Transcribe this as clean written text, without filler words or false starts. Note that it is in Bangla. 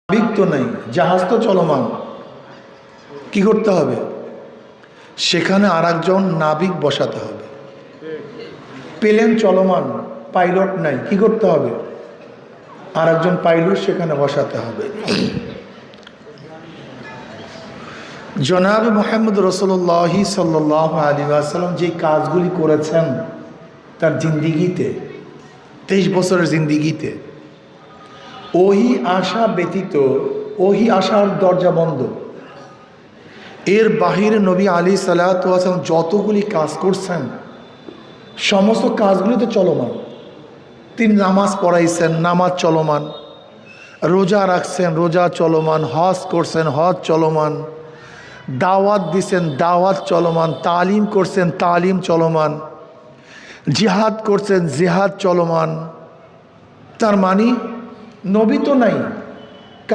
নাবিক তো নাই, জাহাজ তো চলমান, কি করতে হবে? সেখানে আর একজন নাবিক বসাতে হবে। প্লেন চলমান, পাইলট নাই, কি করতে হবে? আর একজন পাইলট সেখানে বসাতে হবে। জনাব মুহাম্মদ রাসূলুল্লাহ সাল্লাল্লাহু আলাইহি ওয়াসাল্লাম যে কাজগুলি করেছেন তার জিন্দিগিতে, 23 বছরের জিন্দিগিতে, ওহি আশা ব্যতীত, ওহি আশার দরজা বন্ধ, এর বাহিরে নবী আলী সাল্লাল্লাহু আলাইহি ওয়াসাল্লাম যতগুলি কাজ করছেন সমস্ত কাজগুলি তো চলমান। তিনি নামাজ পড়াইছেন, নামাজ চলমান, রোজা রাখছেন, রোজা চলমান, হজ করছেন, হজ চলমান, দাওয়াত দিছেন, দাওয়াত চলমান, তালিম করছেন, তালিম চলমান, জিহাদ করছেন, জিহাদ চলমান। তার মানে নবী তো নাই,